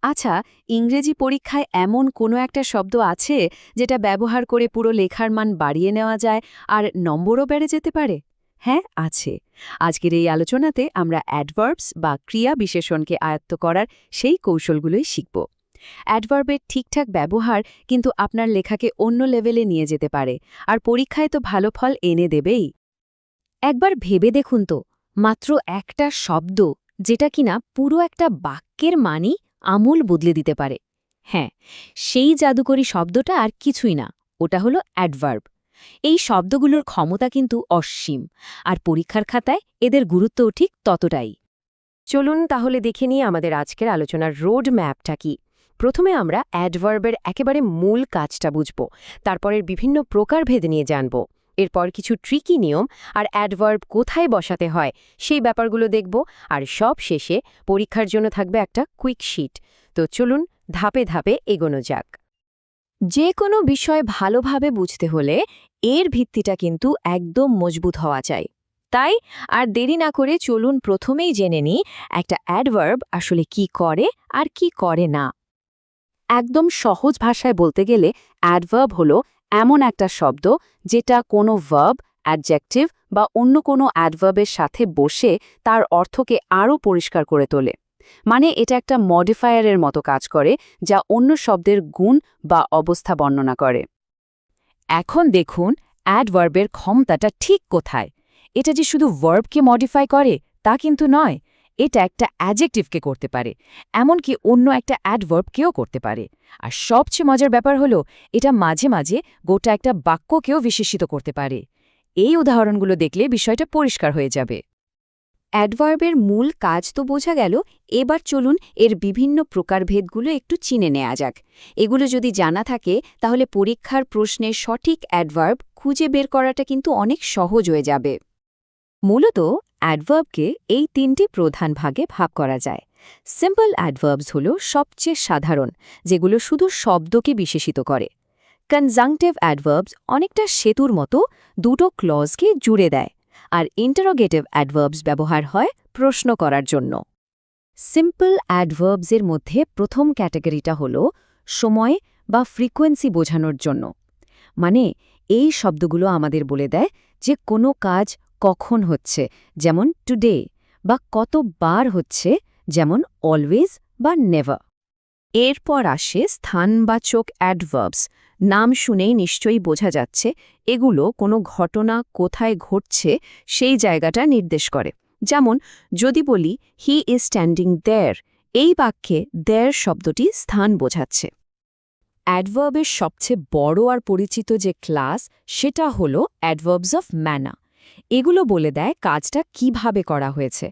আচ্ছা, ইংরেজি পরীক্ষায় এমন কোনো একটা শব্দ আছে যেটা ব্যবহার করে পুরো লেখার মান বাড়িয়ে নেওয়া যায় আর নম্বরও বেড়ে যেতে পারে? হ্যাঁ, আছে। আজকের এই আলোচনাতে আমরা অ্যাডভার্বস বা ক্রিয়া বিশেষণকে আয়ত্ত করার সেই কৌশলগুলোই শিখব। অ্যাডভার্বের ঠিকঠাক ব্যবহার কিন্তু আপনার লেখাকে অন্য লেভেলে নিয়ে যেতে পারে, আর পরীক্ষায় তো ভালো ফল এনে দেবেই। একবার ভেবে দেখুন তো, মাত্র একটা শব্দ যেটা কিনা পুরো একটা বাক্যের মানই আমূল বদলে দিতে পারে। হ্যাঁ, সেই জাদুকরী শব্দটা আর কিছুই না, ওটা হলো অ্যাডভার্ব। এই শব্দগুলোর ক্ষমতা কিন্তু অসীম, আর পরীক্ষার খাতায় এদের গুরুত্বও ঠিক ততটাই। চলুন তাহলে দেখে নিই আমাদের আজকের আলোচনার রোড ম্যাপটা কি। প্রথমে আমরা অ্যাডভার্বের একেবারে মূল কাজটা বুঝব, তারপরের বিভিন্ন প্রকারভেদ নিয়ে জানব, এরপর কিছু ট্রিকি নিয়ম আর অ্যাডভার্ব কোথায় বসাতে হয় সেই ব্যাপারগুলো দেখব, আর সব শেষে পরীক্ষার জন্য থাকবে একটা কুইক শিট। তো চলুন ধাপে ধাপে এগোনো যাক। যে কোনো বিষয় ভালোভাবে বুঝতে হলে এর ভিত্তিটা কিন্তু একদম মজবুত হওয়া চাই। তাই আর দেরি না করে চলুন প্রথমেই জেনে নিই একটা অ্যাডভার্ব আসলে কি করে আর কি করে না। একদম সহজ ভাষায় বলতে গেলে অ্যাডভার্ব হলো এমন একটা শব্দ যেটা কোনো ভার্ব, অ্যাডজেক্টিভ বা অন্য কোনো অ্যাডভার্বের সাথে বসে তার অর্থকে আরও পরিষ্কার করে তোলে। মানে এটা একটা মডিফায়ারের মতো কাজ করে, যা অন্য শব্দের গুণ বা অবস্থা বর্ণনা করে। এখন দেখুন অ্যাডভার্বের ক্ষমতাটা ঠিক কোথায়। এটা যে শুধু ভার্বকে মডিফাই করে তা কিন্তু নয়, এটা একটা অ্যাডজেক্টিভকে করতে পারে, এমনকি অন্য একটা অ্যাডভার্বকেও করতে পারে। আর সবচেয়ে মজার ব্যাপার হলো এটা মাঝে মাঝে গোটা একটা বাক্যকেও বিশেষিত করতে পারে। এই উদাহরণগুলো দেখলে বিষয়টা পরিষ্কার হয়ে যাবে। অ্যাডভার্বের মূল কাজ তো বোঝা গেল, এবার চলুন এর বিভিন্ন প্রকারভেদগুলো একটু চিনে নেওয়া যাক। এগুলো যদি জানা থাকে তাহলে পরীক্ষার প্রশ্নের সঠিক অ্যাডভার্ব খুঁজে বের করাটা কিন্তু অনেক সহজ হয়ে যাবে। মূলত অ্যাডভার্বকে এই তিনটি প্রধান ভাগে ভাগ করা যায়। সিম্পল অ্যাডভার্বস হল সবচেয়ে সাধারণ, যেগুলো শুধু শব্দকে বিশেষিত করে। কনজাংটিভ অ্যাডভার্বস অনেকটা সেতুর মতো দুটো ক্লজকে জুড়ে দেয়। আর ইন্টারোগেটিভ অ্যাডভার্বস ব্যবহার হয় প্রশ্ন করার জন্য। সিম্পল অ্যাডভার্বসের মধ্যে প্রথম ক্যাটাগরিটা হল সময় বা ফ্রিকোয়েন্সি বোঝানোর জন্য। মানে এই শব্দগুলো আমাদের বলে দেয় যে কোনো কাজ কখন হচ্ছে, যেমন টুডে, বা কতবার হচ্ছে, যেমন অলওয়েজ বা নেভার। এরপর আসে স্থানবাচক অ্যাডভার্বস। নাম শুনেই নিশ্চয়ই বোঝা যাচ্ছে এগুলো কোনো ঘটনা কোথায় ঘটছে সেই জায়গাটা নির্দেশ করে। যেমন যদি বলি হি ইজ স্ট্যান্ডিং দেয়ার, এই বাক্যে দেয়ার শব্দটি স্থান বোঝাচ্ছে। অ্যাডভার্বের সবচেয়ে বড় আর পরিচিত যে ক্লাস, সেটা হলো অ্যাডভার্বস অফ ম্যানার। এগুলো বলে দেয় কাজটা কিভাবে করা হয়েছে।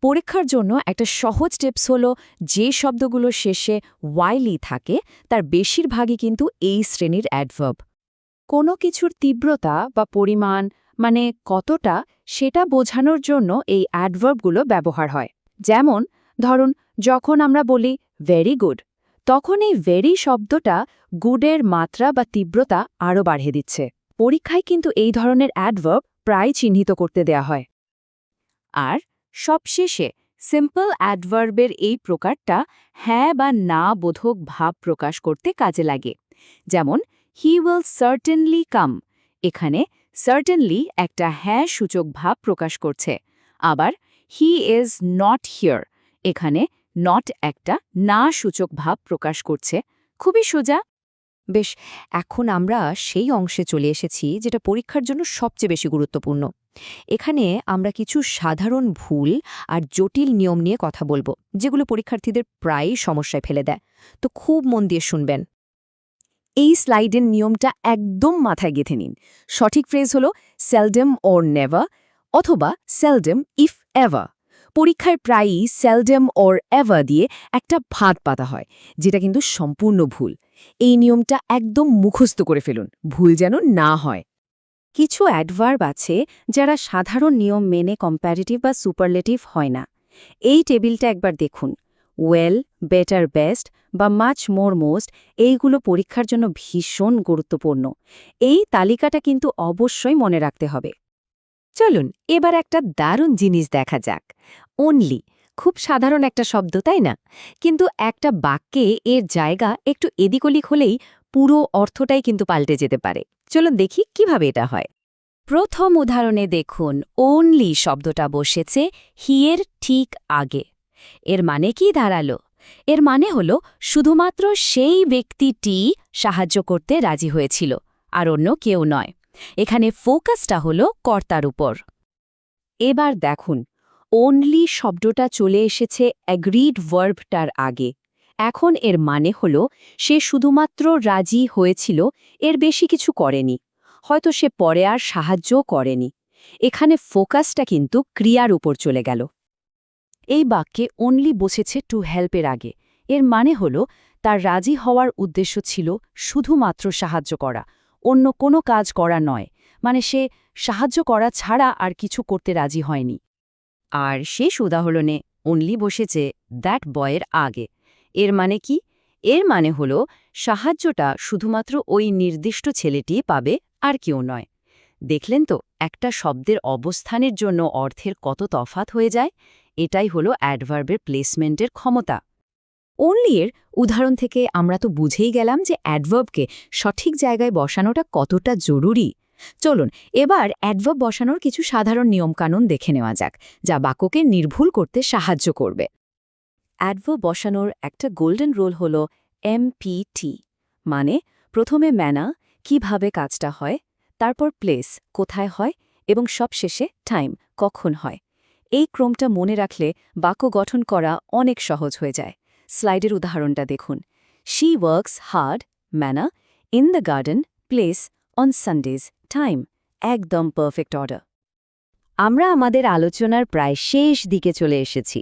পরীক্ষার জন্য একটা সহজ টিপস হলো যে শব্দগুলো শেষে ওয়াইলি থাকে তার বেশিরভাগই কিন্তু এই শ্রেণীর অ্যাডভার্ব। কোনো কিছুর তীব্রতা বা পরিমাণ, মানে কতটা, সেটা বোঝানোর জন্য এই অ্যাডভার্বগুলো ব্যবহার হয়। যেমন ধরুন, যখন আমরা বলি ভেরি গুড, তখন এই ভেরি শব্দটা গুডের মাত্রা বা তীব্রতা আরও বাড়িয়ে দিচ্ছে। পরীক্ষায় কিন্তু এই ধরনের অ্যাডভার্ব প্রায় চিহ্নিত করতে দেয়া হয়। আর সবশেষে সিম্পল অ্যাডভার্বের এই প্রকারটা হ্যাঁ বা না বোধক ভাব প্রকাশ করতে কাজে লাগে। যেমন হি উইল সার্টেনলি কাম, এখানে সার্টেনলি একটা হ্যাঁ সূচক ভাব প্রকাশ করছে। আবার হি ইজ নট হিয়ার, এখানে নট একটা না সূচক ভাব প্রকাশ করছে। খুবই সোজা। বেশ, এখন আমরা সেই অংশে চলে এসেছি যেটা পরীক্ষার জন্য সবচেয়ে বেশি গুরুত্বপূর্ণ। এখানে আমরা কিছু সাধারণ ভুল আর জটিল নিয়ম নিয়ে কথা বলবো, যেগুলো পরীক্ষার্থীদের প্রায়ই সমস্যায় ফেলে দেয়। তো খুব মন দিয়ে শুনবেন। এই স্লাইডের নিয়মটা একদম মাথায় গেঁথে নিন। সঠিক ফ্রেজ হলো সেলডম ওর নেভার, অথবা সেলডম ইফ এভার। পরীক্ষায় প্রায়ই সেলডম ওর এভার দিয়ে একটা ভাত পাতা হয়, যেটা কিন্তু সম্পূর্ণ ভুল। এই নিয়মটা একদম মুখস্থ করে ফেলুন, ভুল যেন না হয়। কিছু অ্যাডভার্ব আছে যারা সাধারণ নিয়ম মেনে কম্প্যারেটিভ বা সুপারলেটিভ হয় না। এই টেবিলটা একবার দেখুন। ওয়েল, বেটার, বেস্ট বা মাচ মোর মোস্ট, এইগুলো পরীক্ষার জন্য ভীষণ গুরুত্বপূর্ণ। এই তালিকাটা কিন্তু অবশ্যই মনে রাখতে হবে। চলুন এবার একটা দারুণ জিনিস দেখা যাক। অনলি, খুব সাধারণ একটা শব্দ, তাই না? কিন্তু একটা বাক্যে এর জায়গা একটু এদিক ওদিক হলেই পুরো অর্থটাই কিন্তু পাল্টে যেতে পারে। চলুন দেখি কিভাবে এটা হয়। প্রথম উদাহরণে দেখুন, ওনলি শব্দটা বসেছে হিয়ের ঠিক আগে। এর মানে কি দাঁড়ালো? এর মানে হল শুধুমাত্র সেই ব্যক্তিটি সাহায্য করতে রাজি হয়েছিল, আর অন্য কেউ নয়। এখানে ফোকাসটা হল কর্তার উপর। এবার দেখুন, ওনলি শব্দটা চলে এসেছে অ্যাগ্রিড ভার্বটার আগে। এখন এর মানে হল সে শুধুমাত্র রাজি হয়েছিল, এর বেশি কিছু করেনি। হয়তো সে পরে আর সাহায্যও করেনি। এখানে ফোকাসটা কিন্তু ক্রিয়ার উপর চলে গেল। এই বাক্যে ওনলি বসেছে টু হেল্পের আগে। এর মানে হল তার রাজি হওয়ার উদ্দেশ্য ছিল শুধুমাত্র সাহায্য করা, অন্য কোনো কাজ করা নয়। মানে সে সাহায্য করা ছাড়া আর কিছু করতে রাজি হয়নি। আর শেষ উদাহরণে ওনলি বসেছে দ্যাট বয়ের আগে। এর মানে কি? এর মানে হল সাহায্যটা শুধুমাত্র ওই নির্দিষ্ট ছেলেটিই পাবে, আর কেউ নয়। দেখলেন তো একটা শব্দের অবস্থানের জন্য অর্থের কত তফাৎ হয়ে যায়? এটাই হলো অ্যাডভার্বের প্লেসমেন্টের ক্ষমতা। ওনলি এর উদাহরণ থেকে আমরা তো বুঝেই গেলাম যে অ্যাডভার্বকে সঠিক জায়গায় বসানোটা কতটা জরুরি। চলুন এবার অ্যাডভার্ব বসানোর কিছু সাধারণ নিয়মকানুন দেখে নেওয়া যাক, যা বাক্যকে নির্ভুল করতে সাহায্য করবে। অ্যাডভার্ব বসানোর একটা গোল্ডেন রুল হল এমপিটি, মানে প্রথমে ম্যানা, কিভাবে কাজটা হয়, তারপর প্লেস, কোথায় হয়, এবং সবশেষে টাইম, কখন হয়। এই ক্রমটা মনে রাখলে বাক্য গঠন করা অনেক সহজ হয়ে যায়। স্লাইডের উদাহরণটা দেখুন। She works hard, manner, in the garden, place, on Sundays, time. একদম পারফেক্ট অর্ডার। আমরা আমাদের আলোচনার প্রায় শেষ দিকে চলে এসেছি।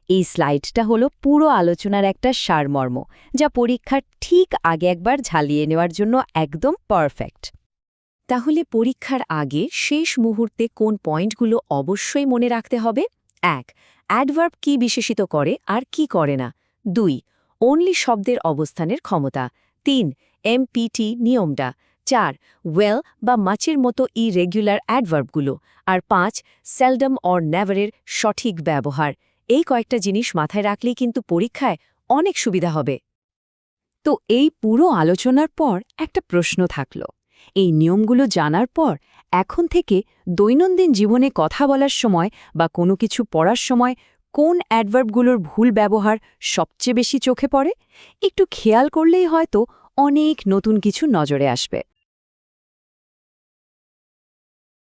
এই স্লাইডটা হলো পুরো আলোচনার একটা সারমর্ম, যা পরীক্ষার ঠিক আগে একবার ঝালিয়ে নেওয়ার জন্য একদম পারফেক্ট। তাহলে পরীক্ষার আগে শেষ মুহূর্তে কোন পয়েন্টগুলো অবশ্যই মনে রাখতে হবে? ১. অ্যাডভার্ব কি বিশেষিত করে আর কি করে না। ২. ওনলি শব্দের অবস্থানের ক্ষমতা। ৩. এমপিটি নিয়মটা। ৪. ওয়েল বা মাচের মতো ইরেগুলার অ্যাডভার্বগুলো। আর ৫. সেলডম অর নেভারের সঠিক ব্যবহার। এই কয়েকটা জিনিস মাথায় রাখলেই কিন্তু পরীক্ষায় অনেক সুবিধা হবে। তো এই পুরো আলোচনার পর একটা প্রশ্ন থাকল। এই নিয়মগুলো জানার পর এখন থেকে দৈনন্দিন জীবনে কথা বলার সময় বা কোনো কিছু পড়ার সময় কোন অ্যাডভার্বগুলোর ভুল ব্যবহার সবচেয়ে বেশি চোখে পড়ে? একটু খেয়াল করলেই হয়তো অনেক নতুন কিছু নজরে আসবে।